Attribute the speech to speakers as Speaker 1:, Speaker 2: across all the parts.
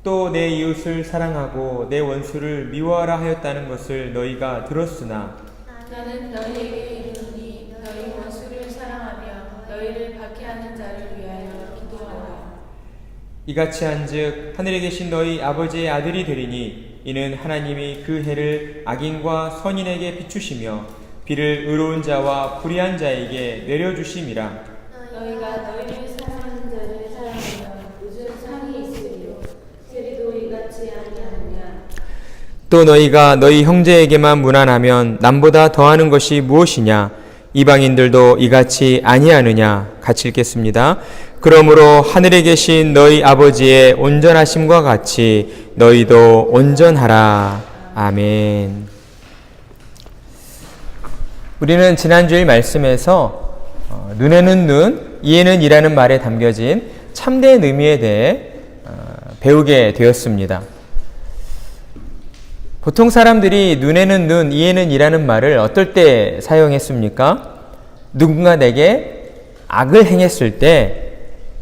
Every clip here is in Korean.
Speaker 1: 또 내 이웃을 사랑하고 내 원수를 미워하라 하였다는 것을 너희가 들었으나
Speaker 2: 나는 너희에게 이르노니 너희 원수를 사랑하며 너희를 박해하는 자를 위하여 기도하라.
Speaker 1: 이같이 한즉 하늘에 계신 너희 아버지의 아들이 되리니 이는 하나님이 그 해를 악인과 선인에게 비추시며 비를 의로운 자와 불의한 자에게 내려주심이라.
Speaker 2: 너희가 너희를 사랑하는 자를 사랑하면 무슨 상이 있으리요? 세리도 이같이 아니하느냐?
Speaker 1: 또 너희가 너희 형제에게만 무난하면 남보다 더하는 것이 무엇이냐? 이방인들도 이같이 아니하느냐? 같이 읽겠습니다. 그러므로 하늘에 계신 너희 아버지의 온전하심과 같이 너희도 온전하라. 아멘. 우리는 지난주일 말씀에서 눈에는 눈, 이에는 이라는 말에 담겨진 참된 의미에 대해 배우게 되었습니다. 보통 사람들이 눈에는 눈, 이에는 이라는 말을 어떨 때 사용했습니까? 누군가 내게 악을 행했을 때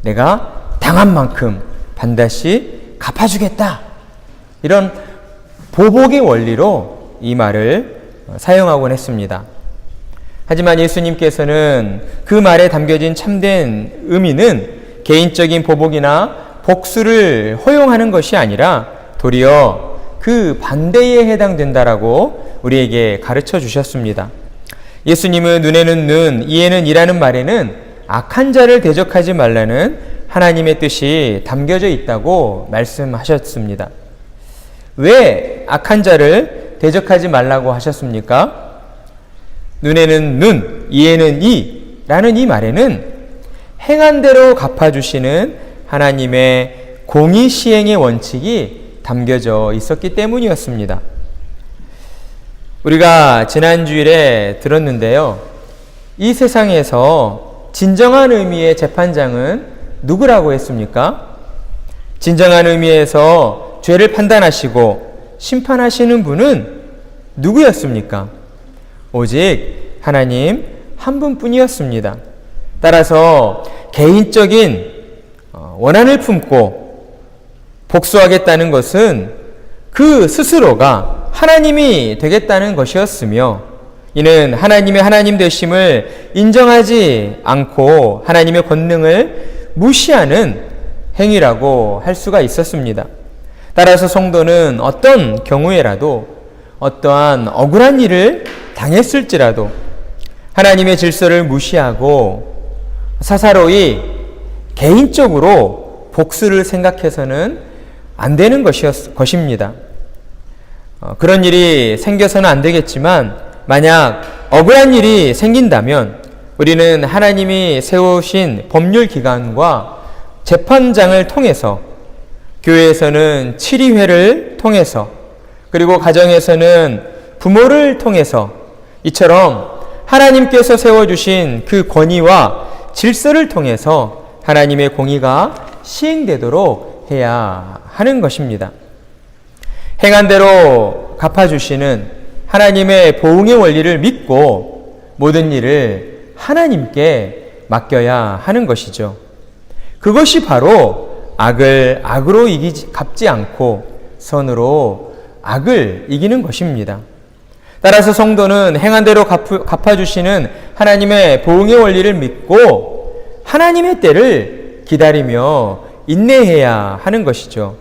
Speaker 1: 내가 당한 만큼 반드시 갚아주겠다. 이런 보복의 원리로 이 말을 사용하곤 했습니다. 하지만 예수님께서는 그 말에 담겨진 참된 의미는 개인적인 보복이나 복수를 허용하는 것이 아니라 도리어 그 반대에 해당된다라고 우리에게 가르쳐 주셨습니다. 예수님은 눈에는 눈, 이에는 이라는 말에는 악한 자를 대적하지 말라는 하나님의 뜻이 담겨져 있다고 말씀하셨습니다. 왜 악한 자를 대적하지 말라고 하셨습니까? 눈에는 눈, 이에는 이라는 이 말에는 행한 대로 갚아주시는 하나님의 공의 시행의 원칙이 담겨져 있었기 때문이었습니다. 우리가 지난주일에 들었는데요. 이 세상에서 진정한 의미의 재판장은 누구라고 했습니까? 진정한 의미에서 죄를 판단하시고 심판하시는 분은 누구였습니까? 오직 하나님 한 분뿐이었습니다. 따라서 개인적인 원한을 품고 복수하겠다는 것은 그 스스로가 하나님이 되겠다는 것이었으며 이는 하나님의 하나님 되심을 인정하지 않고 하나님의 권능을 무시하는 행위라고 할 수가 있었습니다. 따라서 성도는 어떤 경우에라도 어떠한 억울한 일을 당했을지라도 하나님의 질서를 무시하고 사사로이 개인적으로 복수를 생각해서는 안 되는 것입니다. 그런 일이 생겨서는 안 되겠지만 만약 억울한 일이 생긴다면 우리는 하나님이 세우신 법률기관과 재판장을 통해서 교회에서는 치리회를 통해서 그리고 가정에서는 부모를 통해서 이처럼 하나님께서 세워주신 그 권위와 질서를 통해서 하나님의 공의가 시행되도록 해야 하는 것입니다. 행한 대로 갚아주시는 하나님의 보응의 원리를 믿고 모든 일을 하나님께 맡겨야 하는 것이죠. 그것이 바로 악을 악으로 갚지 않고 선으로 악을 이기는 것입니다. 따라서 성도는 행한 대로 갚아주시는 하나님의 보응의 원리를 믿고 하나님의 때를 기다리며 인내해야 하는 것이죠.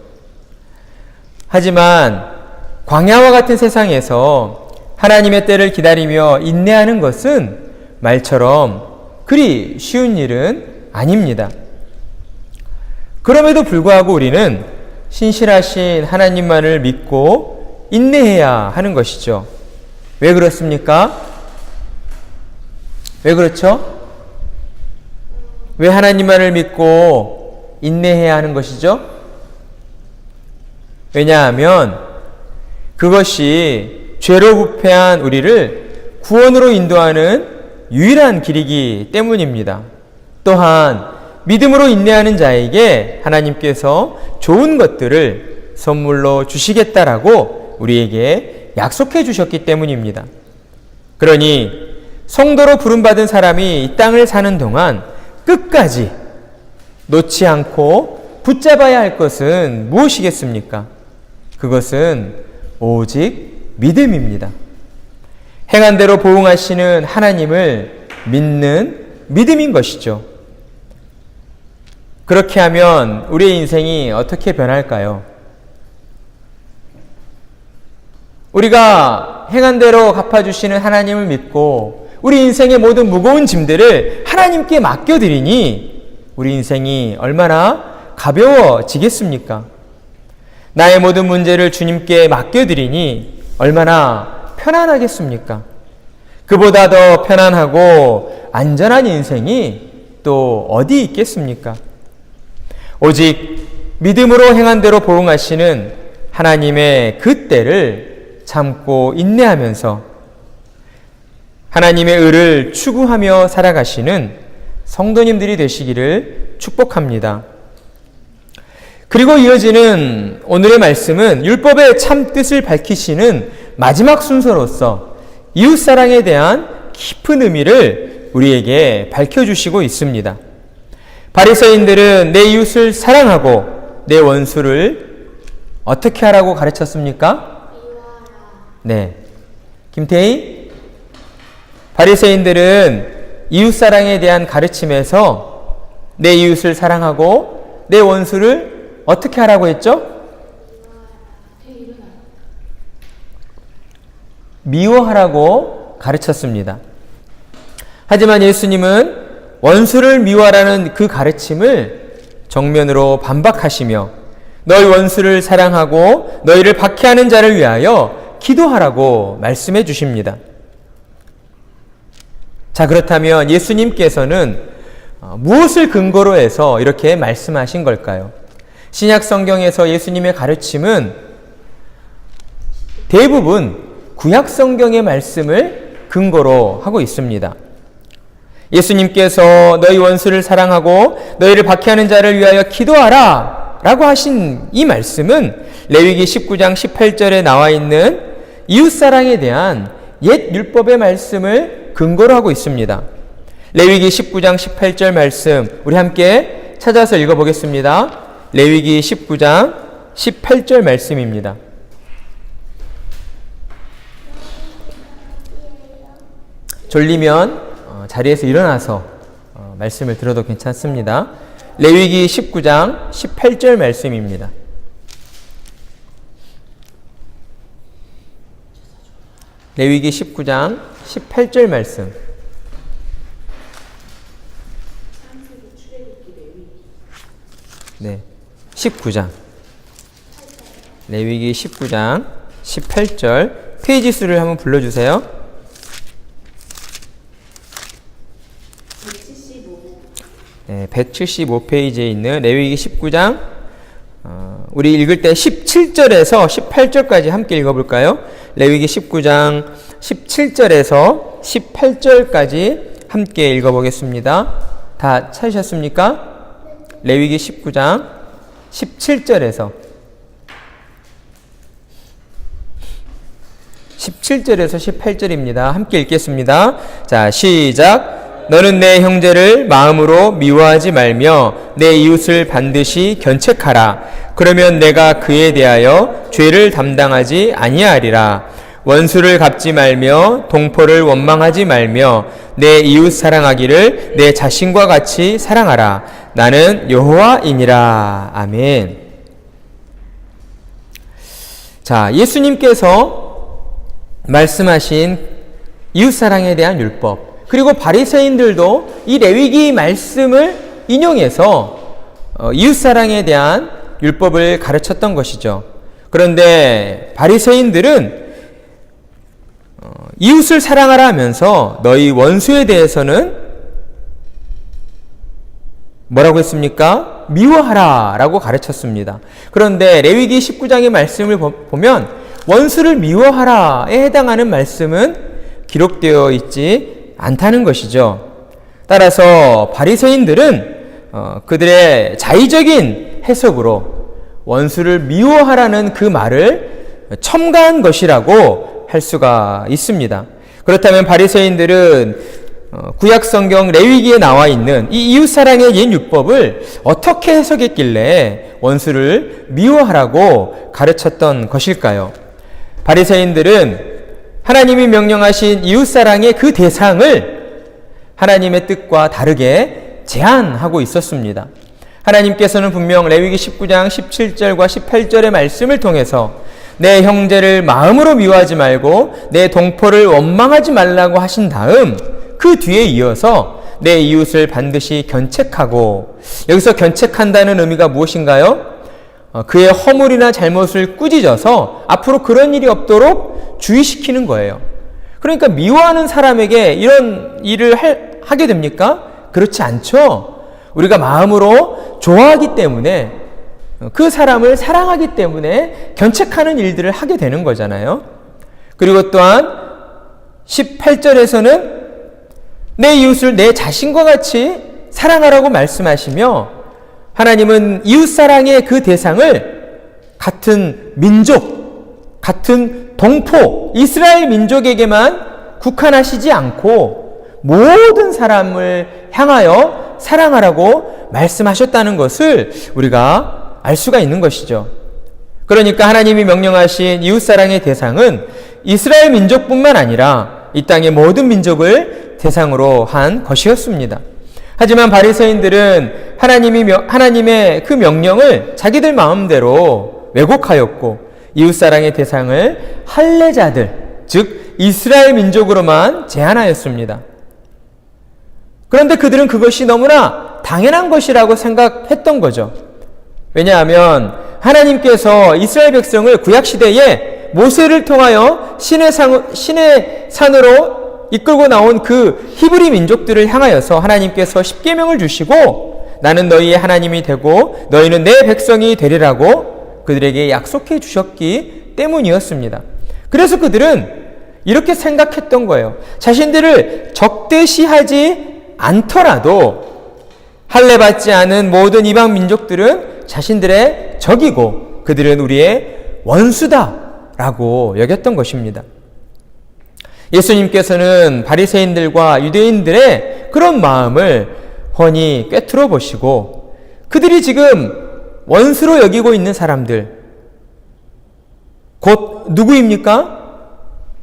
Speaker 1: 하지만 광야와 같은 세상에서 하나님의 때를 기다리며 인내하는 것은 말처럼 그리 쉬운 일은 아닙니다. 그럼에도 불구하고 우리는 신실하신 하나님만을 믿고 인내해야 하는 것이죠. 왜 그렇습니까? 왜 그렇죠? 왜 하나님만을 믿고 인내해야 하는 것이죠? 왜냐하면 그것이 죄로 부패한 우리를 구원으로 인도하는 유일한 길이기 때문입니다. 또한 믿음으로 인내하는 자에게 하나님께서 좋은 것들을 선물로 주시겠다라고 우리에게 약속해 주셨기 때문입니다. 그러니 성도로 부름받은 사람이 이 땅을 사는 동안 끝까지 놓지 않고 붙잡아야 할 것은 무엇이겠습니까? 그것은 오직 믿음입니다. 행한 대로 보응하시는 하나님을 믿는 믿음인 것이죠. 그렇게 하면 우리의 인생이 어떻게 변할까요? 우리가 행한 대로 갚아주시는 하나님을 믿고 우리 인생의 모든 무거운 짐들을 하나님께 맡겨드리니 우리 인생이 얼마나 가벼워지겠습니까? 나의 모든 문제를 주님께 맡겨드리니 얼마나 편안하겠습니까? 그보다 더 편안하고 안전한 인생이 또 어디 있겠습니까? 오직 믿음으로 행한 대로 보응하시는 하나님의 그 때를 참고 인내하면서 하나님의 의를 추구하며 살아가시는 성도님들이 되시기를 축복합니다. 그리고 이어지는 오늘의 말씀은 율법의 참 뜻을 밝히시는 마지막 순서로서 이웃사랑에 대한 깊은 의미를 우리에게 밝혀주시고 있습니다. 바리새인들은 내 이웃을 사랑하고 내 원수를 어떻게 하라고 가르쳤습니까? 네. 김태희? 바리새인들은 이웃사랑에 대한 가르침에서 내 이웃을 사랑하고 내 원수를 어떻게 하라고 했죠? 미워하라고 가르쳤습니다. 하지만 예수님은 원수를 미워하라는 그 가르침을 정면으로 반박하시며 너희 원수를 사랑하고 너희를 박해하는 자를 위하여 기도하라고 말씀해 주십니다. 자, 그렇다면 예수님께서는 무엇을 근거로 해서 이렇게 말씀하신 걸까요? 신약 성경에서 예수님의 가르침은 대부분 구약 성경의 말씀을 근거로 하고 있습니다. 예수님께서 너희 원수를 사랑하고 너희를 박해하는 자를 위하여 기도하라 라고 하신 이 말씀은 레위기 19장 18절에 나와 있는 이웃사랑에 대한 옛 율법의 말씀을 근거로 하고 있습니다. 레위기 19장 18절 말씀 우리 함께 찾아서 읽어보겠습니다. 레위기 19장 18절 말씀입니다. 졸리면 자리에서 일어나서 말씀을 들어도 괜찮습니다. 레위기 19장 18절 말씀입니다. 레위기 19장 18절 말씀. 네, 19장. 레위기 19장 18절 페이지 수를 한번 불러주세요. 175페이지에 있는 레위기 19장 우리 읽을 때 17절에서 18절까지 함께 읽어볼까요? 레위기 19장 17절에서 18절까지 함께 읽어보겠습니다. 다 찾으셨습니까? 레위기 19장 17절에서 18절입니다. 함께 읽겠습니다. 자, 시작! 너는 내 형제를 마음으로 미워하지 말며 내 이웃을 반드시 견책하라. 그러면 내가 그에 대하여 죄를 담당하지 아니하리라. 원수를 갚지 말며 동포를 원망하지 말며 내 이웃 사랑하기를 내 자신과 같이 사랑하라. 나는 여호와이니라. 아멘. 자, 예수님께서 말씀하신 이웃사랑에 대한 율법, 그리고 바리새인들도 이 레위기 말씀을 인용해서 이웃사랑에 대한 율법을 가르쳤던 것이죠. 그런데 바리새인들은 이웃을 사랑하라 하면서 너희 원수에 대해서는 뭐라고 했습니까? 미워하라 라고 가르쳤습니다. 그런데 레위기 19장의 말씀을 보면 원수를 미워하라에 해당하는 말씀은 기록되어 있지 않다는 것이죠. 따라서 바리새인들은 그들의 자의적인 해석으로 원수를 미워하라는 그 말을 첨가한 것이라고 할 수가 있습니다. 그렇다면 바리새인들은 구약 성경 레위기에 나와 있는 이 이웃사랑의 옛 율법을 어떻게 해석했길래 원수를 미워하라고 가르쳤던 것일까요? 바리새인들은 하나님이 명령하신 이웃사랑의 그 대상을 하나님의 뜻과 다르게 제한하고 있었습니다. 하나님께서는 분명 레위기 19장 17절과 18절의 말씀을 통해서 내 형제를 마음으로 미워하지 말고 내 동포를 원망하지 말라고 하신 다음 그 뒤에 이어서 내 이웃을 반드시 견책하고, 여기서 견책한다는 의미가 무엇인가요? 그의 허물이나 잘못을 꾸짖어서 앞으로 그런 일이 없도록 주의시키는 거예요. 그러니까 미워하는 사람에게 이런 일을 하게 됩니까? 그렇지 않죠. 우리가 마음으로 좋아하기 때문에, 그 사람을 사랑하기 때문에 견책하는 일들을 하게 되는 거잖아요. 그리고 또한 18절에서는 내 이웃을 내 자신과 같이 사랑하라고 말씀하시며, 하나님은 이웃사랑의 그 대상을 같은 민족, 같은 동포, 이스라엘 민족에게만 국한하시지 않고 모든 사람을 향하여 사랑하라고 말씀하셨다는 것을 우리가 알 수가 있는 것이죠. 그러니까 하나님이 명령하신 이웃사랑의 대상은 이스라엘 민족뿐만 아니라 이 땅의 모든 민족을 대상으로 한 것이었습니다. 하지만 바리새인들은 하나님의 그 명령을 자기들 마음대로 왜곡하였고 이웃사랑의 대상을 할례자들, 즉 이스라엘 민족으로만 제한하였습니다. 그런데 그들은 그것이 너무나 당연한 것이라고 생각했던 거죠. 왜냐하면 하나님께서 이스라엘 백성을 구약시대에 모세를 통하여 신의 산으로 이끌고 나온 그 히브리 민족들을 향하여서 하나님께서 십계명을 주시고 나는 너희의 하나님이 되고 너희는 내 백성이 되리라고 그들에게 약속해 주셨기 때문이었습니다. 그래서 그들은 이렇게 생각했던 거예요. 자신들을 적대시하지 않더라도 할례받지 않은 모든 이방 민족들은 자신들의 적이고 그들은 우리의 원수다라고 여겼던 것입니다. 예수님께서는 바리새인들과 유대인들의 그런 마음을 훤히 꿰뚫어 보시고 그들이 지금 원수로 여기고 있는 사람들 곧 누구입니까?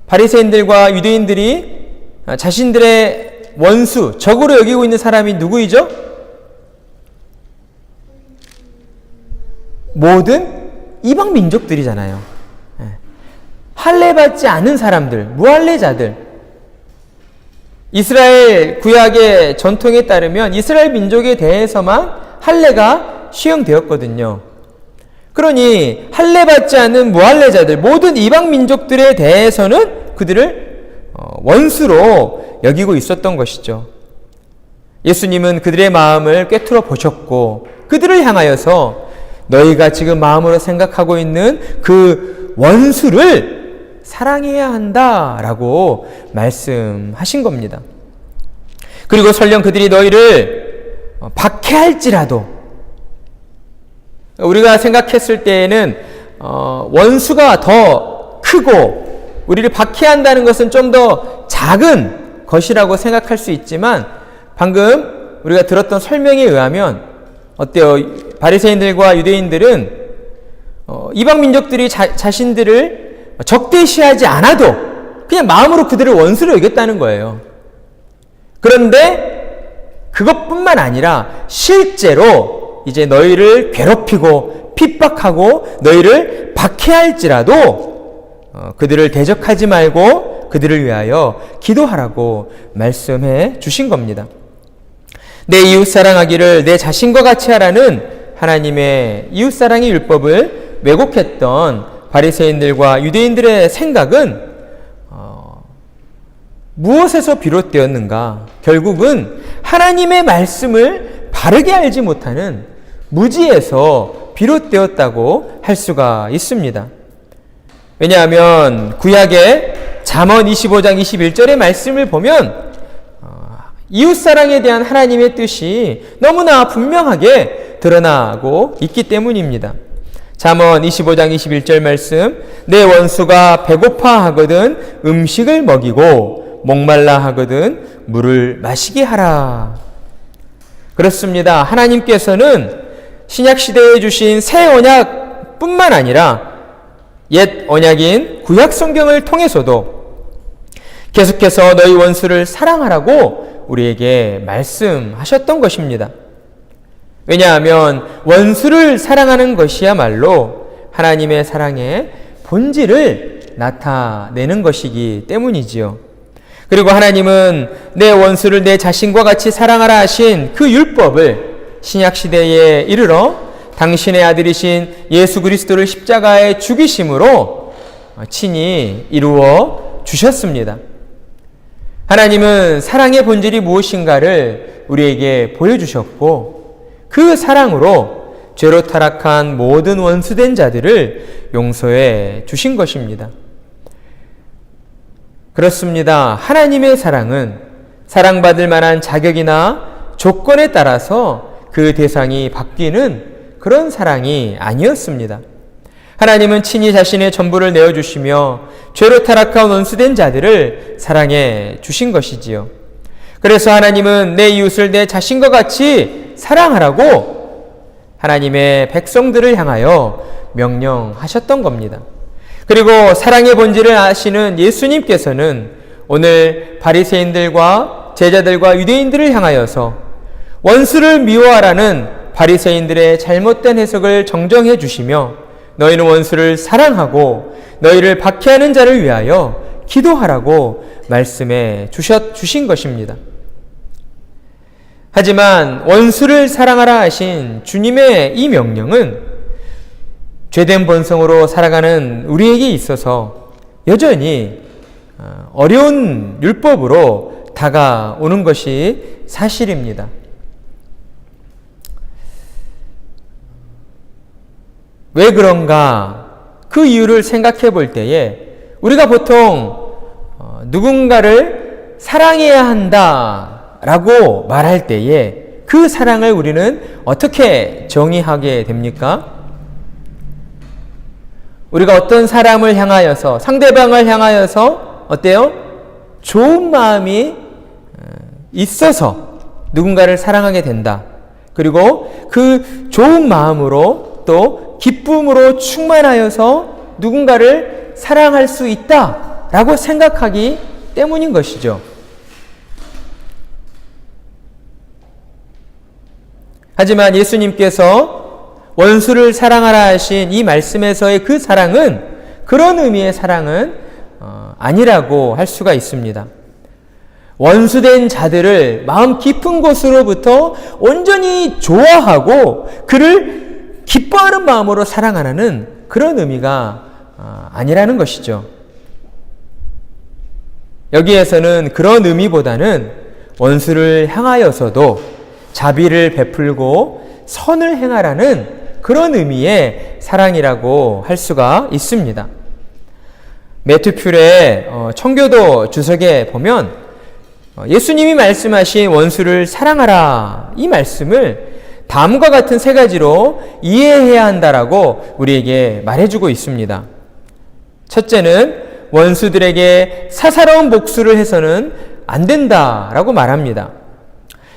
Speaker 1: 바리새인들과 유대인들이 자신들의 원수, 적으로 여기고 있는 사람이 누구이죠? 모든 이방 민족들이잖아요. 할례받지 않은 사람들, 무할례자들. 이스라엘 구약의 전통에 따르면 이스라엘 민족에 대해서만 할례가 시행되었거든요. 그러니 할례받지 않은 무할례자들, 모든 이방 민족들에 대해서는 그들을 원수로 여기고 있었던 것이죠. 예수님은 그들의 마음을 꿰뚫어 보셨고 그들을 향하여서 너희가 지금 마음으로 생각하고 있는 그 원수를 사랑해야 한다라고 말씀하신 겁니다. 그리고 설령 그들이 너희를 박해할지라도 우리가 생각했을 때에는 원수가 더 크고 우리를 박해한다는 것은 좀 더 작은 것이라고 생각할 수 있지만 방금 우리가 들었던 설명에 의하면 어때요? 바리새인들과 유대인들은 이방 민족들이 자신들을 적대시하지 않아도 그냥 마음으로 그들을 원수로 여겼다는 거예요. 그런데 그것뿐만 아니라 실제로 이제 너희를 괴롭히고 핍박하고 너희를 박해할지라도 그들을 대적하지 말고 그들을 위하여 기도하라고 말씀해 주신 겁니다. 내 이웃 사랑하기를 내 자신과 같이 하라는 하나님의 이웃 사랑의 율법을 왜곡했던 바리새인들과 유대인들의 생각은 무엇에서 비롯되었는가? 결국은 하나님의 말씀을 바르게 알지 못하는 무지에서 비롯되었다고 할 수가 있습니다. 왜냐하면 구약의 잠언 25장 21절의 말씀을 보면 이웃사랑에 대한 하나님의 뜻이 너무나 분명하게 드러나고 있기 때문입니다. 잠언 25장 21절 말씀, 내 원수가 배고파 하거든 음식을 먹이고 목말라 하거든 물을 마시게 하라. 그렇습니다. 하나님께서는 신약시대에 주신 새 언약뿐만 아니라 옛 언약인 구약 성경을 통해서도 계속해서 너희 원수를 사랑하라고 우리에게 말씀하셨던 것입니다. 왜냐하면 원수를 사랑하는 것이야말로 하나님의 사랑의 본질을 나타내는 것이기 때문이지요. 그리고 하나님은 내 원수를 내 자신과 같이 사랑하라 하신 그 율법을 신약시대에 이르러 당신의 아들이신 예수 그리스도를 십자가에 죽이심으로 친히 이루어 주셨습니다. 하나님은 사랑의 본질이 무엇인가를 우리에게 보여주셨고 그 사랑으로 죄로 타락한 모든 원수된 자들을 용서해 주신 것입니다. 그렇습니다. 하나님의 사랑은 사랑받을 만한 자격이나 조건에 따라서 그 대상이 바뀌는 그런 사랑이 아니었습니다. 하나님은 친히 자신의 전부를 내어주시며 죄로 타락한 원수된 자들을 사랑해 주신 것이지요. 그래서 하나님은 내 이웃을 내 자신과 같이 사랑하라고 하나님의 백성들을 향하여 명령하셨던 겁니다. 그리고 사랑의 본질을 아시는 예수님께서는 오늘 바리새인들과 제자들과 유대인들을 향하여서 원수를 미워하라는 바리새인들의 잘못된 해석을 정정해 주시며 너희는 원수를 사랑하고 너희를 박해하는 자를 위하여 기도하라고 말씀해 주신 것입니다. 하지만 원수를 사랑하라 하신 주님의 이 명령은 죄된 본성으로 살아가는 우리에게 있어서 여전히 어려운 율법으로 다가오는 것이 사실입니다. 왜 그런가? 그 이유를 생각해 볼 때에 우리가 보통 누군가를 사랑해야 한다라고 말할 때에 그 사랑을 우리는 어떻게 정의하게 됩니까? 우리가 어떤 사람을 향하여서 상대방을 향하여서 어때요? 좋은 마음이 있어서 누군가를 사랑하게 된다. 그리고 그 좋은 마음으로 또 기쁨으로 충만하여서 누군가를 사랑할 수 있다라고 생각하기 때문인 것이죠. 하지만 예수님께서 원수를 사랑하라 하신 이 말씀에서의 그 사랑은 그런 의미의 사랑은 아니라고 할 수가 있습니다. 원수된 자들을 마음 깊은 곳으로부터 온전히 좋아하고 그를 기뻐하는 마음으로 사랑하라는 그런 의미가 아니라는 것이죠. 여기에서는 그런 의미보다는 원수를 향하여서도 자비를 베풀고 선을 행하라는 그런 의미의 사랑이라고 할 수가 있습니다. 매튜 퓰의 청교도 주석에 보면 예수님이 말씀하신 원수를 사랑하라 이 말씀을 다음과 같은 세 가지로 이해해야 한다라고 우리에게 말해주고 있습니다. 첫째는 원수들에게 사사로운 복수를 해서는 안 된다라고 말합니다.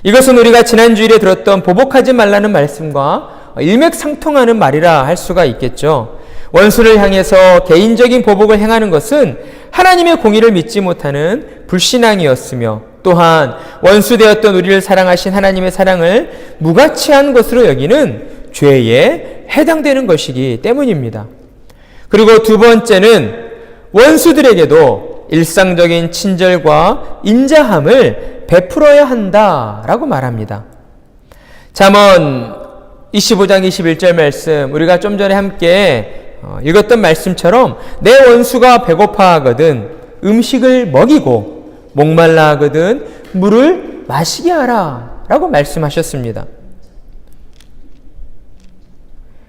Speaker 1: 이것은 우리가 지난 주일에 들었던 보복하지 말라는 말씀과 일맥상통하는 말이라 할 수가 있겠죠. 원수를 향해서 개인적인 보복을 행하는 것은 하나님의 공의를 믿지 못하는 불신앙이었으며 또한 원수되었던 우리를 사랑하신 하나님의 사랑을 무가치한 것으로 여기는 죄에 해당되는 것이기 때문입니다. 그리고 두 번째는 원수들에게도 일상적인 친절과 인자함을 베풀어야 한다라고 말합니다. 잠언 25장 21절 말씀 우리가 좀 전에 함께 읽었던 말씀처럼 내 원수가 배고파하거든 음식을 먹이고 목말라 하거든 물을 마시게 하라 라고 말씀하셨습니다.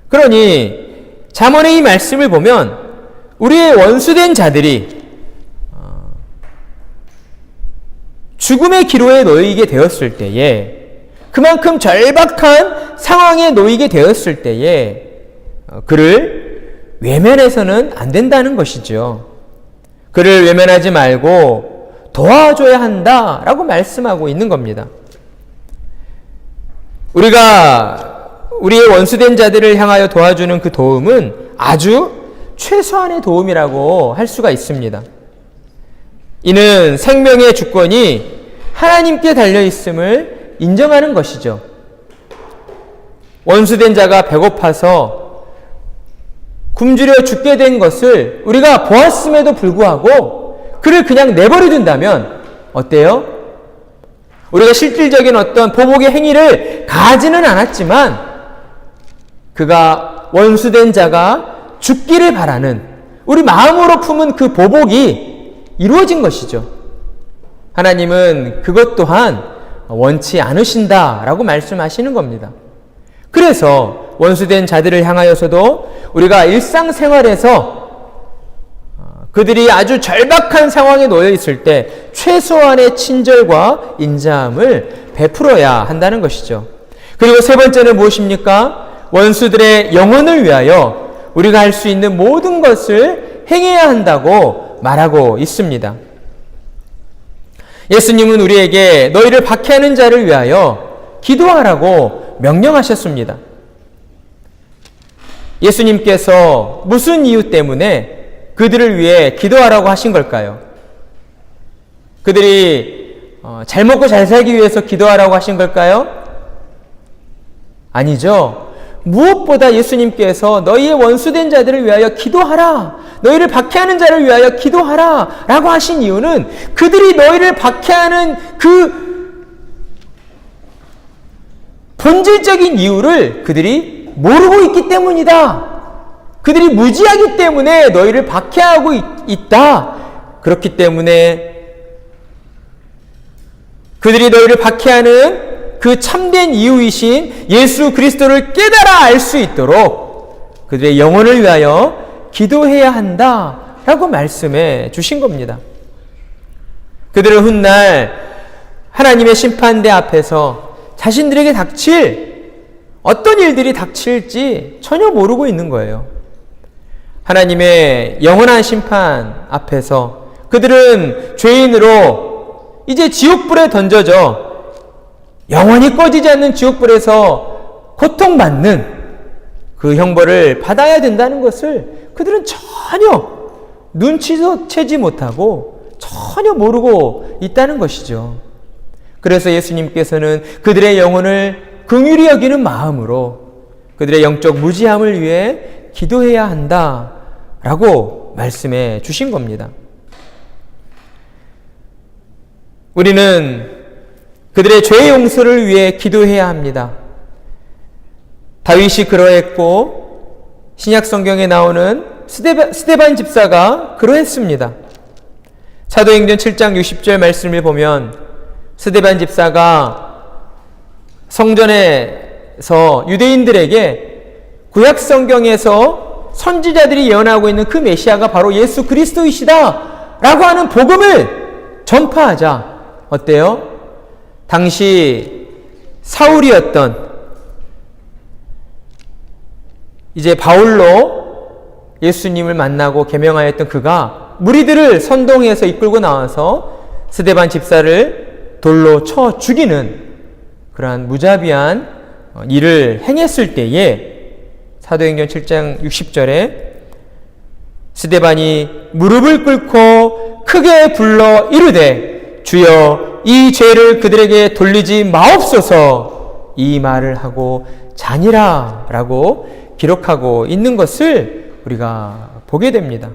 Speaker 1: 그러니 잠언의 이 말씀을 보면 우리의 원수된 자들이 죽음의 기로에 놓이게 되었을 때에 그만큼 절박한 상황에 놓이게 되었을 때에 그를 외면해서는 안 된다는 것이죠. 그를 외면하지 말고 도와줘야 한다라고 말씀하고 있는 겁니다. 우리가 우리의 원수된 자들을 향하여 도와주는 그 도움은 아주 최소한의 도움이라고 할 수가 있습니다. 이는 생명의 주권이 하나님께 달려있음을 인정하는 것이죠. 원수된 자가 배고파서 굶주려 죽게 된 것을 우리가 보았음에도 불구하고 그를 그냥 내버려 둔다면 어때요? 우리가 실질적인 어떤 보복의 행위를 가지는 않았지만 그가 원수된 자가 죽기를 바라는 우리 마음으로 품은 그 보복이 이루어진 것이죠. 하나님은 그것 또한 원치 않으신다라고 말씀하시는 겁니다. 그래서 원수된 자들을 향하여서도 우리가 일상생활에서 그들이 아주 절박한 상황에 놓여 있을 때 최소한의 친절과 인자함을 베풀어야 한다는 것이죠. 그리고 세 번째는 무엇입니까? 원수들의 영혼을 위하여 우리가 할 수 있는 모든 것을 행해야 한다고 말하고 있습니다. 예수님은 우리에게 너희를 박해하는 자를 위하여 기도하라고 명령하셨습니다. 예수님께서 무슨 이유 때문에 그들을 위해 기도하라고 하신 걸까요? 그들이 잘 먹고 잘 살기 위해서 기도하라고 하신 걸까요? 아니죠. 무엇보다 예수님께서 너희의 원수된 자들을 위하여 기도하라, 너희를 박해하는 자를 위하여 기도하라 라고 하신 이유는 그들이 너희를 박해하는 그 본질적인 이유를 그들이 모르고 있기 때문이다. 그들이 무지하기 때문에 너희를 박해하고 있다. 그렇기 때문에 그들이 너희를 박해하는 그 참된 이유이신 예수 그리스도를 깨달아 알 수 있도록 그들의 영혼을 위하여 기도해야 한다라고 말씀해 주신 겁니다. 그들은 훗날 하나님의 심판대 앞에서 자신들에게 닥칠 어떤 일들이 닥칠지 전혀 모르고 있는 거예요. 하나님의 영원한 심판 앞에서 그들은 죄인으로 이제 지옥불에 던져져 영원히 꺼지지 않는 지옥불에서 고통받는 그 형벌을 받아야 된다는 것을 그들은 전혀 눈치채지 못하고 전혀 모르고 있다는 것이죠. 그래서 예수님께서는 그들의 영혼을 긍휼히 여기는 마음으로 그들의 영적 무지함을 위해 기도해야 한다라고 말씀해 주신 겁니다. 우리는 그들의 죄 용서를 위해 기도해야 합니다. 다윗이 그러했고 신약 성경에 나오는 스데반 집사가 그러했습니다. 사도행전 7장 60절 말씀을 보면 스데반 집사가 성전에서 유대인들에게 구약 성경에서 선지자들이 예언하고 있는 그 메시아가 바로 예수 그리스도이시다 라고 하는 복음을 전파하자 어때요? 당시 사울이었던 이제 바울로 예수님을 만나고 계명하였던 그가 무리들을 선동해서 이끌고 나와서 스데반 집사를 돌로 쳐 죽이는 그러한 무자비한 일을 행했을 때에 사도행전 7장 60절에 스데반이 무릎을 꿇고 크게 불러 이르되 주여 이 죄를 그들에게 돌리지 마옵소서 이 말을 하고 자니라 라고 기록하고 있는 것을 우리가 보게 됩니다.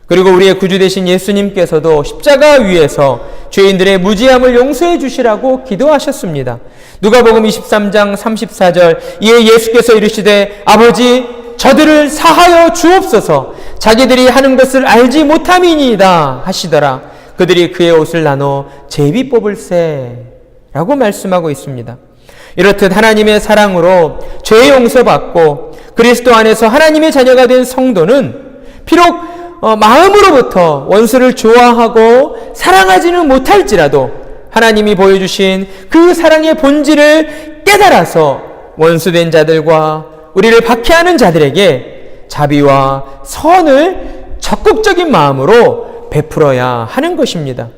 Speaker 1: 그리고 우리의 구주 되신 예수님께서도 십자가 위에서 죄인들의 무지함을 용서해 주시라고 기도하셨습니다. 누가복음 23장 34절 이에 예수께서 이르시되 아버지 저들을 사하여 주옵소서 자기들이 하는 것을 알지 못함이니이다 하시더라. 그들이 그의 옷을 나눠 제비 뽑을세 라고 말씀하고 있습니다. 이렇듯 하나님의 사랑으로 죄 용서받고 그리스도 안에서 하나님의 자녀가 된 성도는 비록 마음으로부터 원수를 좋아하고 사랑하지는 못할지라도 하나님이 보여주신 그 사랑의 본질을 깨달아서 원수된 자들과 우리를 박해하는 자들에게 자비와 선을 적극적인 마음으로 베풀어야 하는 것입니다.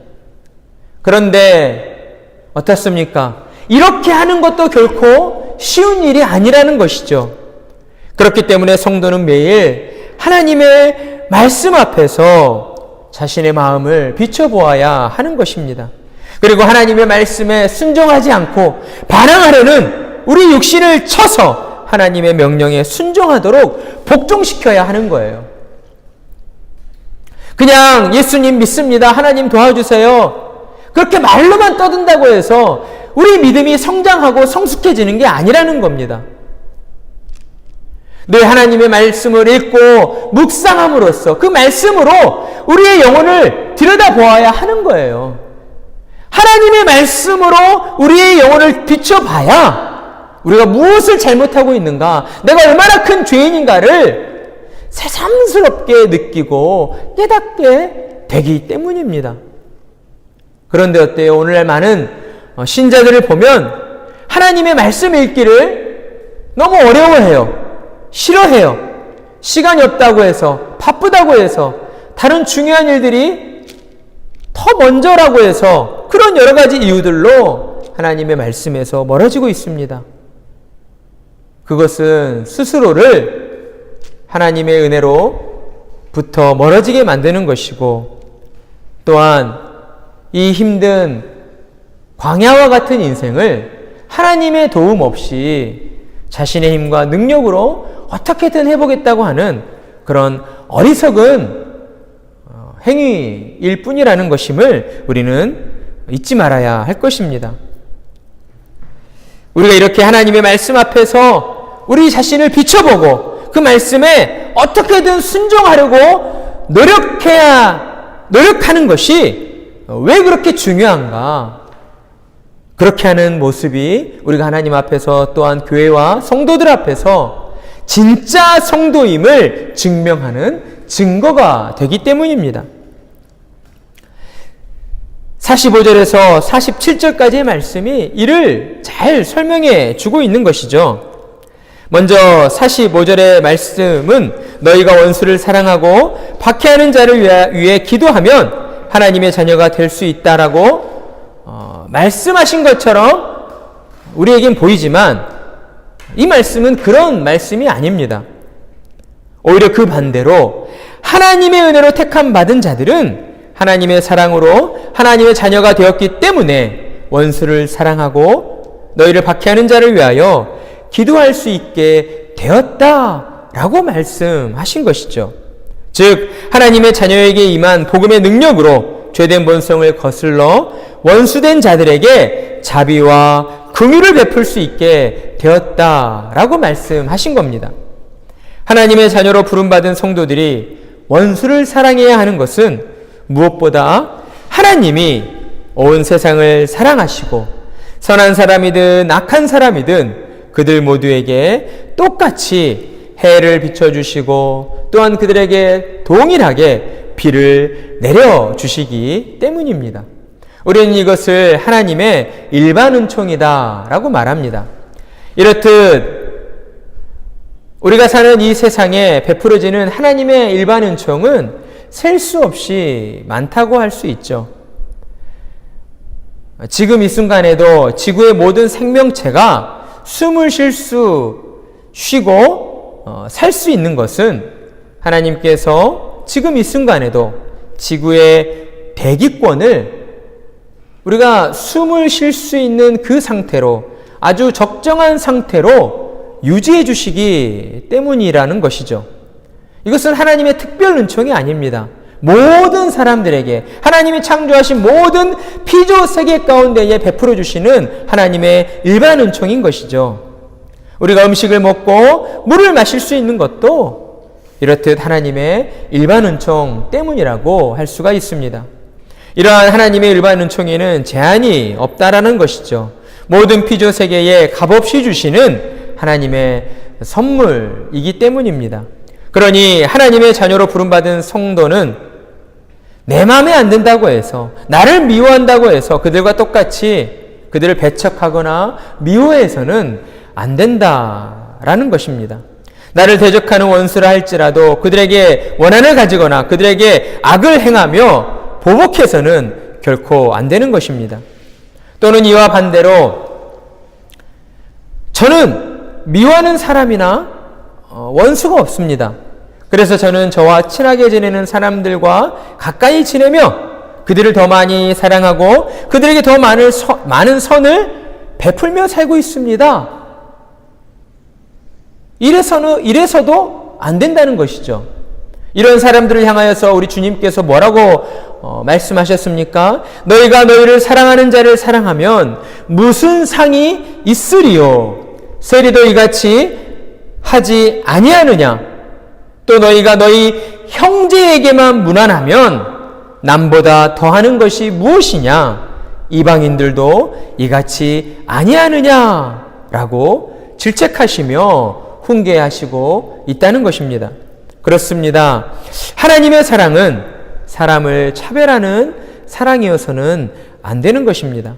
Speaker 3: 그런데 어떻습니까? 이렇게 하는 것도 결코 쉬운 일이 아니라는 것이죠. 그렇기 때문에 성도는 매일 하나님의 말씀 앞에서 자신의 마음을 비춰보아야 하는 것입니다. 그리고 하나님의 말씀에 순종하지 않고 반항하려는 우리 육신을 쳐서 하나님의 명령에 순종하도록 복종시켜야 하는 거예요. 그냥 예수님 믿습니다, 하나님 도와주세요, 그렇게 말로만 떠든다고 해서 우리 믿음이 성장하고 성숙해지는 게 아니라는 겁니다. 늘 하나님의 말씀을 읽고 묵상함으로써 그 말씀으로 우리의 영혼을 들여다보아야 하는 거예요. 하나님의 말씀으로 우리의 영혼을 비춰봐야 우리가 무엇을 잘못하고 있는가, 내가 얼마나 큰 죄인인가를 새삼스럽게 느끼고 깨닫게 되기 때문입니다. 그런데 어때요? 오늘날 많은 신자들을 보면 하나님의 말씀 읽기를 너무 어려워해요. 싫어해요. 시간이 없다고 해서, 바쁘다고 해서, 다른 중요한 일들이 더 먼저라고 해서 그런 여러 가지 이유들로 하나님의 말씀에서 멀어지고 있습니다. 그것은 스스로를 하나님의 은혜로부터 멀어지게 만드는 것이고, 또한 이 힘든 광야와 같은 인생을 하나님의 도움 없이 자신의 힘과 능력으로 어떻게든 해보겠다고 하는 그런 어리석은 행위일 뿐이라는 것임을 우리는 잊지 말아야 할 것입니다. 우리가 이렇게 하나님의 말씀 앞에서 우리 자신을 비춰보고 그 말씀에 어떻게든 순종하려고 노력하는 것이 왜 그렇게 중요한가? 그렇게 하는 모습이 우리가 하나님 앞에서, 또한 교회와 성도들 앞에서 진짜 성도임을 증명하는 증거가 되기 때문입니다. 45절에서 47절까지의 말씀이 이를 잘 설명해 주고 있는 것이죠. 먼저 45절의 말씀은 너희가 원수를 사랑하고 박해하는 자를 위해 기도하면 하나님의 자녀가 될 수 있다라고 말씀하신 것처럼 우리에겐 보이지만 이 말씀은 그런 말씀이 아닙니다. 오히려 그 반대로 하나님의 은혜로 택함 받은 자들은 하나님의 사랑으로 하나님의 자녀가 되었기 때문에 원수를 사랑하고 너희를 박해하는 자를 위하여 기도할 수 있게 되었다라고 말씀하신 것이죠. 즉 하나님의 자녀에게 임한 복음의 능력으로 죄된 본성을 거슬러 원수된 자들에게 자비와 긍휼을 베풀 수 있게 되었다라고 말씀하신 겁니다. 하나님의 자녀로 부름받은 성도들이 원수를 사랑해야 하는 것은 무엇보다 하나님이 온 세상을 사랑하시고 선한 사람이든 악한 사람이든 그들 모두에게 똑같이 해를 비춰주시고 또한 그들에게 동일하게 비를 내려주시기 때문입니다. 우리는 이것을 하나님의 일반 은총이다 라고 말합니다. 이렇듯 우리가 사는 이 세상에 베풀어지는 하나님의 일반 은총은 셀 수 없이 많다고 할 수 있죠. 지금 이 순간에도 지구의 모든 생명체가 숨을 쉬고 살 수 있는 것은 하나님께서 지금 이 순간에도 지구의 대기권을 우리가 숨을 쉴 수 있는 그 상태로, 아주 적정한 상태로 유지해 주시기 때문이라는 것이죠. 이것은 하나님의 특별 은총이 아닙니다. 모든 사람들에게 하나님이 창조하신 모든 피조 세계 가운데에 베풀어 주시는 하나님의 일반 은총인 것이죠. 우리가 음식을 먹고 물을 마실 수 있는 것도 이렇듯 하나님의 일반 은총 때문이라고 할 수가 있습니다. 이러한 하나님의 일반 은총에는 제한이 없다라는 것이죠. 모든 피조 세계에 값없이 주시는 하나님의 선물이기 때문입니다. 그러니 하나님의 자녀로 부름받은 성도는 내 마음에 안 든다고 해서, 나를 미워한다고 해서 그들과 똑같이 그들을 배척하거나 미워해서는 안 된다라는 것입니다. 나를 대적하는 원수라 할지라도 그들에게 원한을 가지거나 그들에게 악을 행하며 보복해서는 결코 안 되는 것입니다. 또는 이와 반대로 저는 미워하는 사람이나 원수가 없습니다. 그래서 저는 저와 친하게 지내는 사람들과 가까이 지내며 그들을 더 많이 사랑하고 그들에게 더 많은 선을 베풀며 살고 있습니다. 이래서도 안 된다는 것이죠. 이런 사람들을 향하여서 우리 주님께서 뭐라고 말씀하셨습니까? 너희가 너희를 사랑하는 자를 사랑하면 무슨 상이 있으리요? 세리도 이같이 하지 아니하느냐? 또 너희가 너희 형제에게만 무난하면 남보다 더하는 것이 무엇이냐? 이방인들도 이같이 아니하느냐라고 질책하시며 훈계하시고 있다는 것입니다. 그렇습니다. 하나님의 사랑은 사람을 차별하는 사랑이어서는 안 되는 것입니다.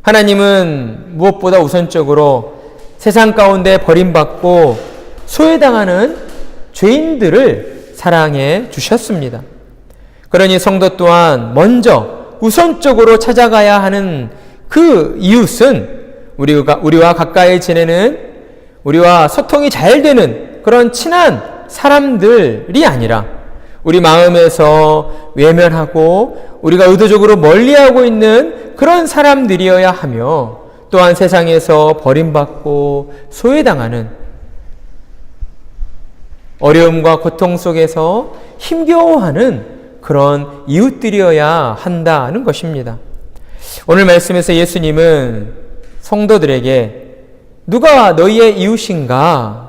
Speaker 3: 하나님은 무엇보다 우선적으로 세상 가운데 버림받고 소외당하는 죄인들을 사랑해 주셨습니다. 그러니 성도 또한 먼저 우선적으로 찾아가야 하는 그 이웃은 우리와 가까이 지내는, 우리와 소통이 잘 되는 그런 친한 사람들이 아니라 우리 마음에서 외면하고 우리가 의도적으로 멀리하고 있는 그런 사람들이어야 하며, 또한 세상에서 버림받고 소외당하는, 어려움과 고통 속에서 힘겨워하는 그런 이웃들이어야 한다는 것입니다. 오늘 말씀에서 예수님은 성도들에게 누가 너희의 이웃인가?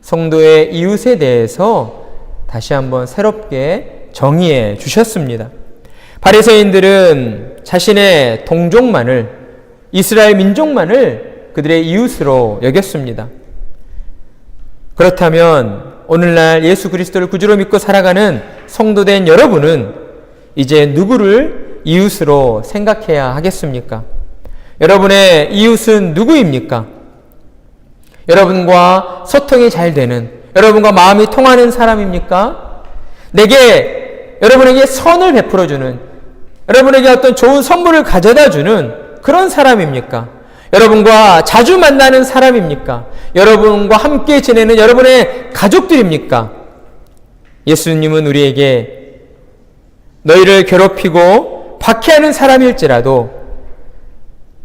Speaker 3: 성도의 이웃에 대해서 다시 한번 새롭게 정의해 주셨습니다. 바리새인들은 자신의 동족만을, 이스라엘 민족만을 그들의 이웃으로 여겼습니다. 그렇다면 오늘날 예수 그리스도를 구주로 믿고 살아가는 성도된 여러분은 이제 누구를 이웃으로 생각해야 하겠습니까? 여러분의 이웃은 누구입니까? 여러분과 소통이 잘 되는, 여러분과 마음이 통하는 사람입니까? 여러분에게 선을 베풀어주는, 여러분에게 어떤 좋은 선물을 가져다주는 그런 사람입니까? 여러분과 자주 만나는 사람입니까? 여러분과 함께 지내는 여러분의 가족들입니까? 예수님은 우리에게 너희를 괴롭히고 박해하는 사람일지라도,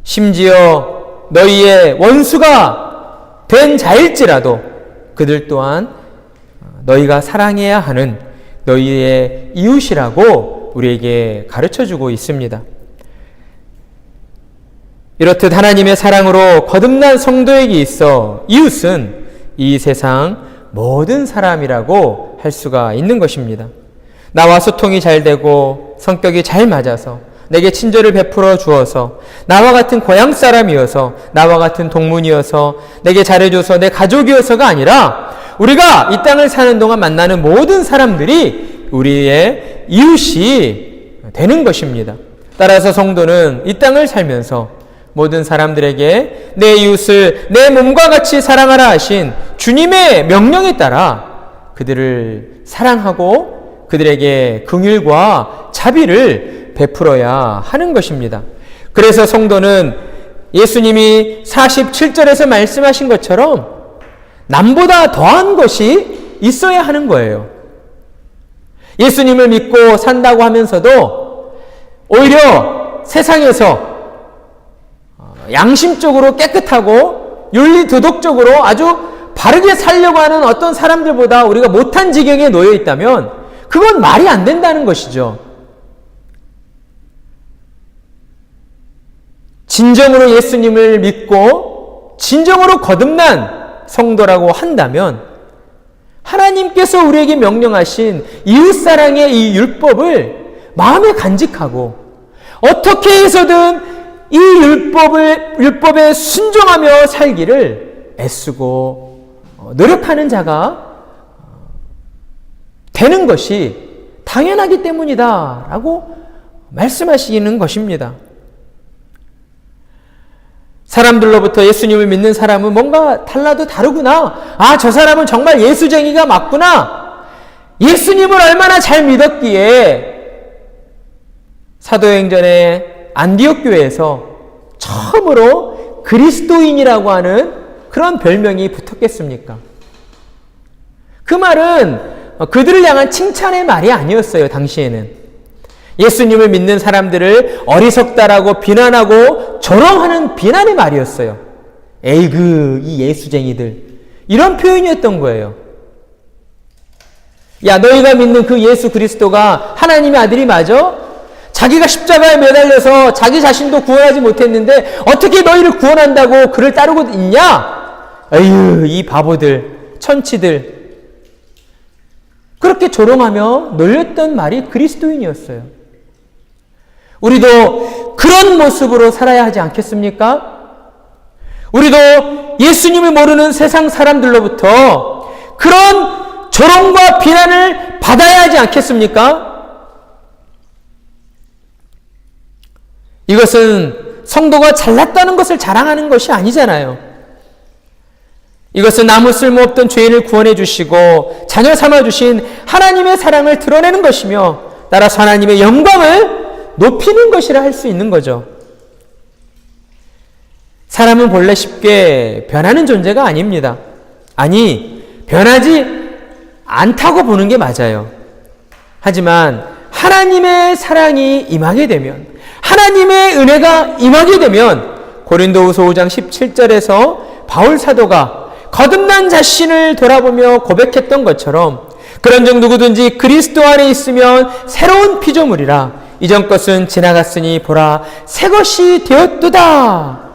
Speaker 3: 심지어 너희의 원수가 된 자일지라도 그들 또한 너희가 사랑해야 하는 너희의 이웃이라고 우리에게 가르쳐주고 있습니다. 이렇듯 하나님의 사랑으로 거듭난 성도에게 있어 이웃은 이 세상 모든 사람이라고 할 수가 있는 것입니다. 나와 소통이 잘 되고 성격이 잘 맞아서 내게 친절을 베풀어 주어서 나와 같은 고향 사람이어서 나와 같은 동문이어서 내게 잘해줘서 내 가족이어서가 아니라 우리가 이 땅을 사는 동안 만나는 모든 사람들이 우리의 이웃이 되는 것입니다. 따라서 성도는 이 땅을 살면서 모든 사람들에게 내 이웃을 내 몸과 같이 사랑하라 하신 주님의 명령에 따라 그들을 사랑하고 그들에게 긍휼과 자비를 베풀어야 하는 것입니다. 그래서 성도는 예수님이 47절에서 말씀하신 것처럼 남보다 더한 것이 있어야 하는 거예요. 예수님을 믿고 산다고 하면서도 오히려 세상에서 양심적으로 깨끗하고 윤리 도덕적으로 아주 바르게 살려고 하는 어떤 사람들보다 우리가 못한 지경에 놓여 있다면 그건 말이 안 된다는 것이죠. 진정으로 예수님을 믿고 진정으로 거듭난 성도라고 한다면 하나님께서 우리에게 명령하신 이웃사랑의 이 율법을 마음에 간직하고 어떻게 해서든 이 율법에 순종하며 살기를 애쓰고 노력하는 자가 되는 것이 당연하기 때문이다 라고 말씀하시는 것입니다. 사람들로부터 예수님을 믿는 사람은 뭔가 달라도 다르구나. 아, 저 사람은 정말 예수쟁이가 맞구나. 예수님을 얼마나 잘 믿었기에 사도행전의 안디옥 교회에서 처음으로 그리스도인이라고 하는 그런 별명이 붙었겠습니까? 그 말은 그들을 향한 칭찬의 말이 아니었어요. 당시에는 예수님을 믿는 사람들을 어리석다라고 비난하고 조롱하는 비난의 말이었어요. 에이그 이 예수쟁이들, 이런 표현이었던 거예요. 야, 너희가 믿는 그 예수 그리스도가 하나님의 아들이 맞아? 자기가 십자가에 매달려서 자기 자신도 구원하지 못했는데 어떻게 너희를 구원한다고 그를 따르고 있냐? 에휴, 이 바보들, 천치들. 그렇게 조롱하며 놀렸던 말이 그리스도인이었어요. 우리도 그런 모습으로 살아야 하지 않겠습니까? 우리도 예수님을 모르는 세상 사람들로부터 그런 조롱과 비난을 받아야 하지 않겠습니까? 이것은 성도가 잘났다는 것을 자랑하는 것이 아니잖아요. 이것은 아무 쓸모없던 죄인을 구원해 주시고 자녀 삼아 주신 하나님의 사랑을 드러내는 것이며 따라서 하나님의 영광을 높이는 것이라 할 수 있는 거죠. 사람은 본래 쉽게 변하는 존재가 아닙니다. 아니, 변하지 않다고 보는 게 맞아요. 하지만 하나님의 사랑이 임하게 되면, 하나님의 은혜가 임하게 되면 고린도후서 5장 17절에서 바울 사도가 거듭난 자신을 돌아보며 고백했던 것처럼 그런즉 누구든지 그리스도 안에 있으면 새로운 피조물이라 이전 것은 지나갔으니 보라 새 것이 되었도다.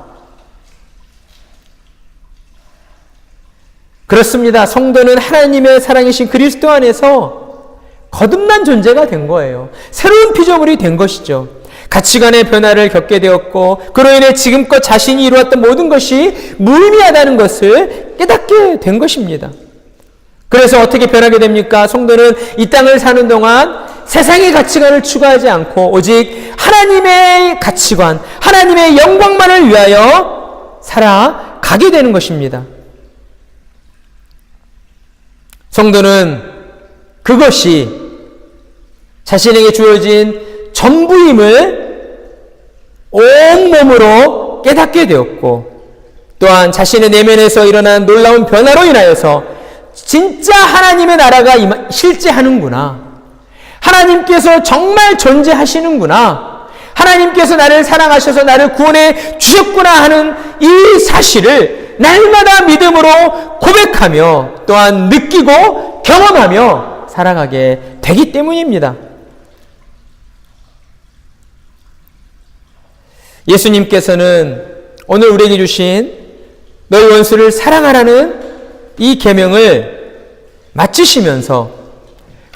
Speaker 3: 그렇습니다. 성도는 하나님의 사랑이신 그리스도 안에서 거듭난 존재가 된 거예요. 새로운 피조물이 된 것이죠. 가치관의 변화를 겪게 되었고 그로 인해 지금껏 자신이 이루었던 모든 것이 무의미하다는 것을 깨닫게 된 것입니다. 그래서 어떻게 변하게 됩니까? 성도는 이 땅을 사는 동안 세상의 가치관을 추구하지 않고 오직 하나님의 가치관, 하나님의 영광만을 위하여 살아가게 되는 것입니다. 성도는 그것이 자신에게 주어진 전부임을 온몸으로 깨닫게 되었고 또한 자신의 내면에서 일어난 놀라운 변화로 인하여서 진짜 하나님의 나라가 실제하는구나. 하나님께서 정말 존재하시는구나. 하나님께서 나를 사랑하셔서 나를 구원해 주셨구나 하는 이 사실을 날마다 믿음으로 고백하며 또한 느끼고 경험하며 살아가게 되기 때문입니다. 예수님께서는 오늘 우리에게 주신 너희 원수를 사랑하라는 이 계명을 마치시면서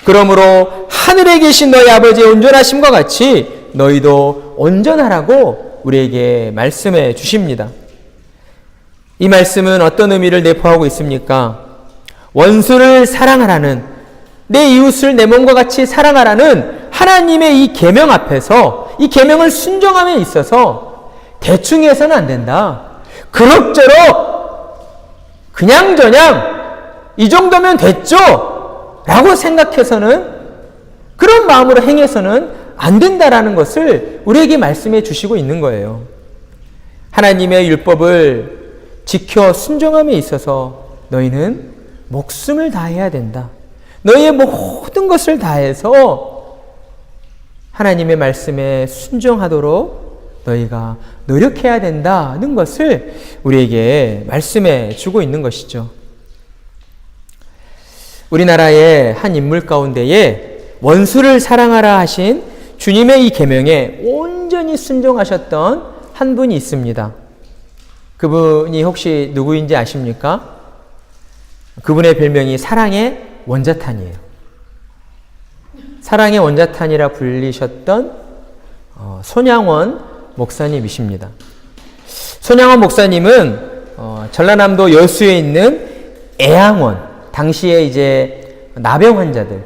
Speaker 3: 그러므로 하늘에 계신 너희 아버지의 온전하심과 같이 너희도 온전하라고 우리에게 말씀해 주십니다. 이 말씀은 어떤 의미를 내포하고 있습니까? 원수를 사랑하라는, 내 이웃을 내 몸과 같이 사랑하라는 하나님의 이 계명 앞에서 이 계명을 순종함에 있어서 대충 해서는 안 된다. 그럭저럭 그냥저냥 이 정도면 됐죠? 라고 생각해서는, 그런 마음으로 행해서는 안 된다라는 것을 우리에게 말씀해 주시고 있는 거예요. 하나님의 율법을 지켜 순종함에 있어서 너희는 목숨을 다해야 된다. 너희의 모든 것을 다해서 하나님의 말씀에 순종하도록 너희가 노력해야 된다는 것을 우리에게 말씀해 주고 있는 것이죠. 우리나라의 한 인물 가운데에 원수를 사랑하라 하신 주님의 이 계명에 온전히 순종하셨던 한 분이 있습니다. 그분이 혹시 누구인지 아십니까? 그분의 별명이 사랑의 원자탄이에요. 사랑의 원자탄이라 불리셨던 손양원 목사님이십니다. 손양원 목사님은 전라남도 여수에 있는 애양원, 당시에 이제 나병 환자들,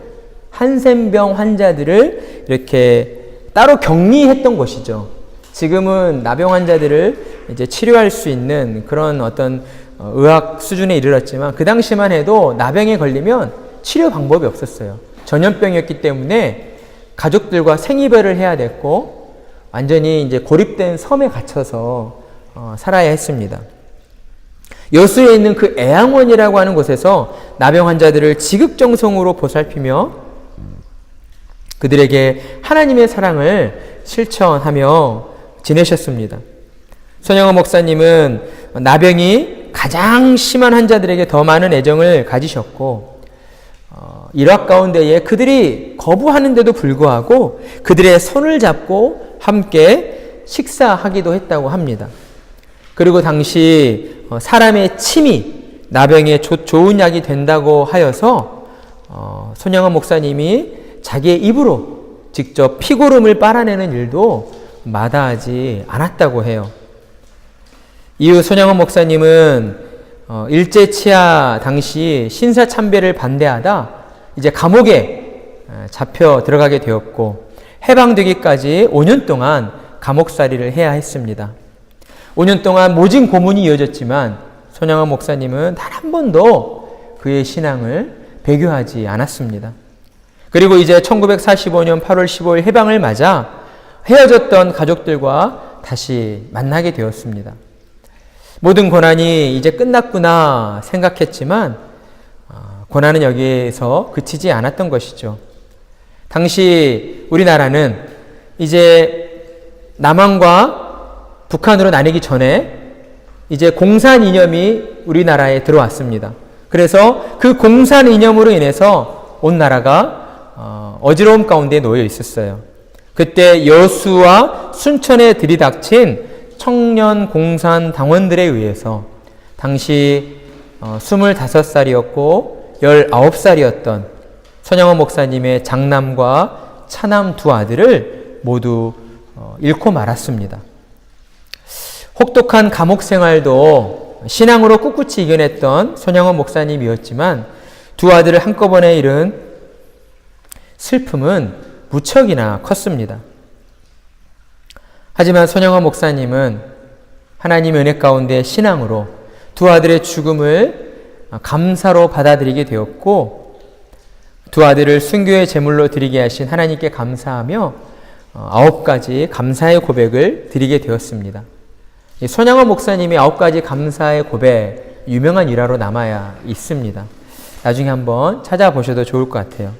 Speaker 3: 한센병 환자들을 이렇게 따로 격리했던 곳이죠. 지금은 나병 환자들을 이제 치료할 수 있는 그런 어떤 의학 수준에 이르렀지만 그 당시만 해도 나병에 걸리면 치료 방법이 없었어요. 전염병이었기 때문에 가족들과 생이별을 해야 됐고 완전히 이제 고립된 섬에 갇혀서 살아야 했습니다. 여수에 있는 그 애양원이라고 하는 곳에서 나병 환자들을 지극정성으로 보살피며 그들에게 하나님의 사랑을 실천하며 지내셨습니다. 손영원 목사님은 나병이 가장 심한 환자들에게 더 많은 애정을 가지셨고 일화 가운데에 그들이 거부하는데도 불구하고 그들의 손을 잡고 함께 식사하기도 했다고 합니다. 그리고 당시 사람의 침이 나병에 좋은 약이 된다고 하여서 손영원 목사님이 자기의 입으로 직접 피고름을 빨아내는 일도 마다하지 않았다고 해요. 이후 손영원 목사님은 일제치하 당시 신사참배를 반대하다 이제 감옥에 잡혀 들어가게 되었고 해방되기까지 5년 동안 감옥살이를 해야 했습니다. 5년 동안 모진 고문이 이어졌지만 손영원 목사님은 단 한 번도 그의 신앙을 배교하지 않았습니다. 그리고 이제 1945년 8월 15일 해방을 맞아 헤어졌던 가족들과 다시 만나게 되었습니다. 모든 고난이 이제 끝났구나 생각했지만 고난은 여기에서 그치지 않았던 것이죠. 당시 우리나라는 이제 남한과 북한으로 나뉘기 전에 이제 공산 이념이 우리나라에 들어왔습니다. 그래서 그 공산 이념으로 인해서 온 나라가 어지러움 가운데 놓여 있었어요. 그때 여수와 순천에 들이닥친 청년 공산 당원들에 의해서 당시 25살이었고 19살이었던 손영원 목사님의 장남과 차남 두 아들을 모두 잃고 말았습니다. 혹독한 감옥 생활도 신앙으로 꿋꿋이 이겨냈던 손영원 목사님이었지만 두 아들을 한꺼번에 잃은 슬픔은 무척이나 컸습니다. 하지만 손영원 목사님은 하나님의 은혜 가운데 신앙으로 두 아들의 죽음을 감사로 받아들이게 되었고 두 아들을 순교의 제물로 드리게 하신 하나님께 감사하며 9가지 감사의 고백을 드리게 되었습니다. 손영원 목사님의 9가지 감사의 고백 유명한 일화로 남아야 있습니다. 나중에 한번 찾아보셔도 좋을 것 같아요.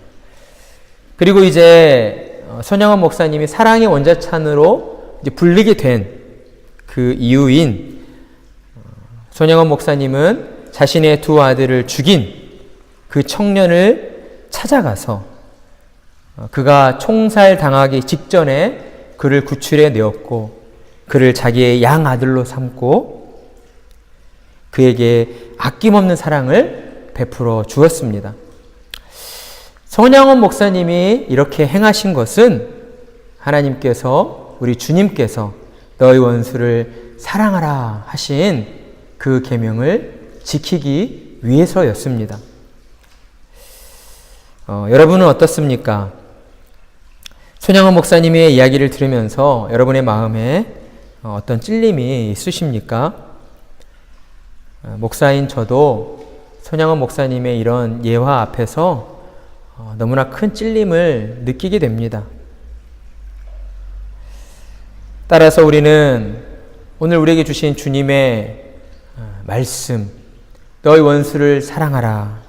Speaker 3: 그리고 이제 손영원 목사님이 사랑의 원자찬으로 이제 불리게 된 그 이유인 손영원 목사님은 자신의 두 아들을 죽인 그 청년을 찾아가서 그가 총살 당하기 직전에 그를 구출해 내었고 그를 자기의 양 아들로 삼고 그에게 아낌없는 사랑을 베풀어 주었습니다. 손영원 목사님이 이렇게 행하신 것은 하나님께서 우리 주님께서 너희 원수를 사랑하라 하신 그 계명을 지키기 위해서였습니다. 여러분은 어떻습니까? 손영원 목사님의 이야기를 들으면서 여러분의 마음에 어떤 찔림이 있으십니까? 목사인 저도 손영원 목사님의 이런 예화 앞에서 너무나 큰 찔림을 느끼게 됩니다. 따라서 우리는 오늘 우리에게 주신 주님의 말씀, 너희 원수를 사랑하라.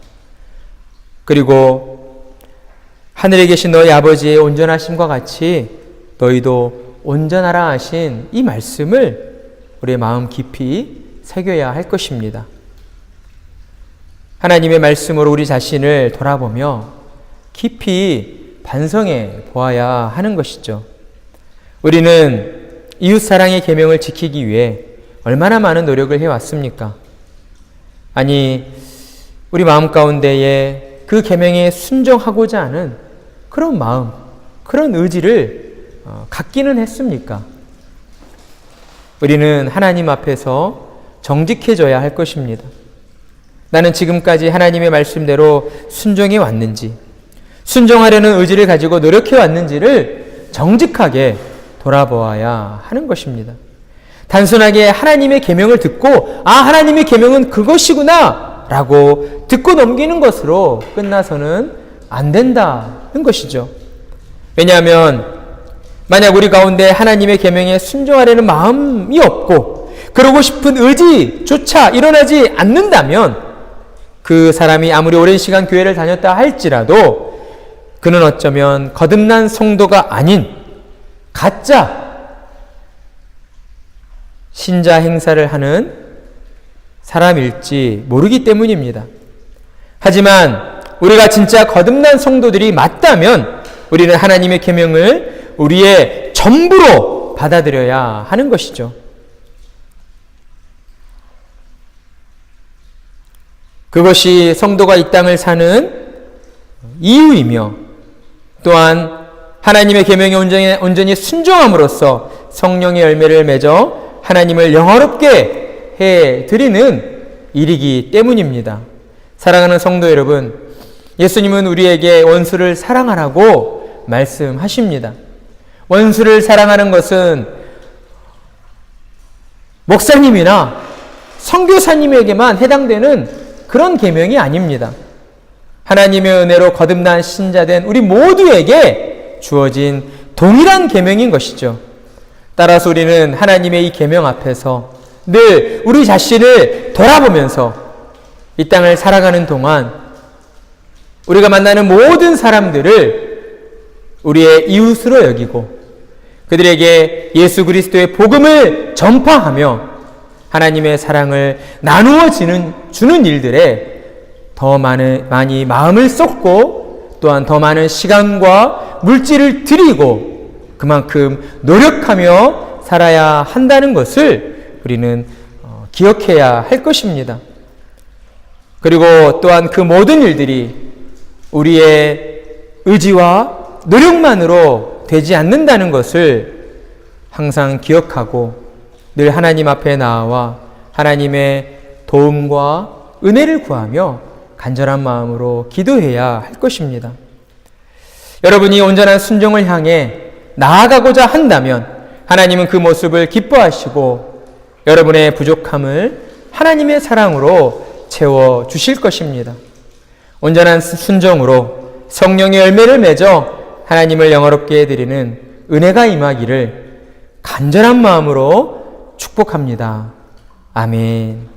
Speaker 3: 그리고 하늘에 계신 너희 아버지의 온전하심과 같이 너희도 온전하라 하신 이 말씀을 우리의 마음 깊이 새겨야 할 것입니다. 하나님의 말씀으로 우리 자신을 돌아보며 깊이 반성해 보아야 하는 것이죠. 우리는 이웃사랑의 계명을 지키기 위해 얼마나 많은 노력을 해왔습니까? 아니, 우리 마음 가운데에 그 계명에 순종하고자 하는 그런 마음, 그런 의지를 갖기는 했습니까? 우리는 하나님 앞에서 정직해져야 할 것입니다. 나는 지금까지 하나님의 말씀대로 순종해 왔는지, 순종하려는 의지를 가지고 노력해 왔는지를 정직하게 돌아보아야 하는 것입니다. 단순하게 하나님의 계명을 듣고 하나님의 계명은 그것이구나 라고 듣고 넘기는 것으로 끝나서는 안 된다는 것이죠. 왜냐하면 만약 우리 가운데 하나님의 계명에 순종하려는 마음이 없고 그러고 싶은 의지조차 일어나지 않는다면 그 사람이 아무리 오랜 시간 교회를 다녔다 할지라도 그는 어쩌면 거듭난 성도가 아닌 가짜 신자 행사를 하는 사람일지 모르기 때문입니다. 하지만 우리가 진짜 거듭난 성도들이 맞다면 우리는 하나님의 계명을 우리의 전부로 받아들여야 하는 것이죠. 그것이 성도가 이 땅을 사는 이유이며 또한 하나님의 계명에 온전히 순종함으로써 성령의 열매를 맺어 하나님을 영화롭게 해드리는 일이기 때문입니다. 사랑하는 성도 여러분, 예수님은 우리에게 원수를 사랑하라고 말씀하십니다. 원수를 사랑하는 것은 목사님이나 선교사님에게만 해당되는 그런 계명이 아닙니다. 하나님의 은혜로 거듭난 신자된 우리 모두에게 주어진 동일한 계명인 것이죠. 따라서 우리는 하나님의 이 계명 앞에서 늘 우리 자신을 돌아보면서 이 땅을 살아가는 동안 우리가 만나는 모든 사람들을 우리의 이웃으로 여기고 그들에게 예수 그리스도의 복음을 전파하며 하나님의 사랑을 나누어 주는 일들에 더 많이 마음을 쏟고 또한 더 많은 시간과 물질을 들이고 그만큼 노력하며 살아야 한다는 것을 우리는 기억해야 할 것입니다. 그리고 또한 그 모든 일들이 우리의 의지와 노력만으로 되지 않는다는 것을 항상 기억하고 늘 하나님 앞에 나와 하나님의 도움과 은혜를 구하며 간절한 마음으로 기도해야 할 것입니다. 여러분이 온전한 순종을 향해 나아가고자 한다면 하나님은 그 모습을 기뻐하시고 여러분의 부족함을 하나님의 사랑으로 채워주실 것입니다. 온전한 순종으로 성령의 열매를 맺어 하나님을 영화롭게 해드리는 은혜가 임하기를 간절한 마음으로 축복합니다. 아멘.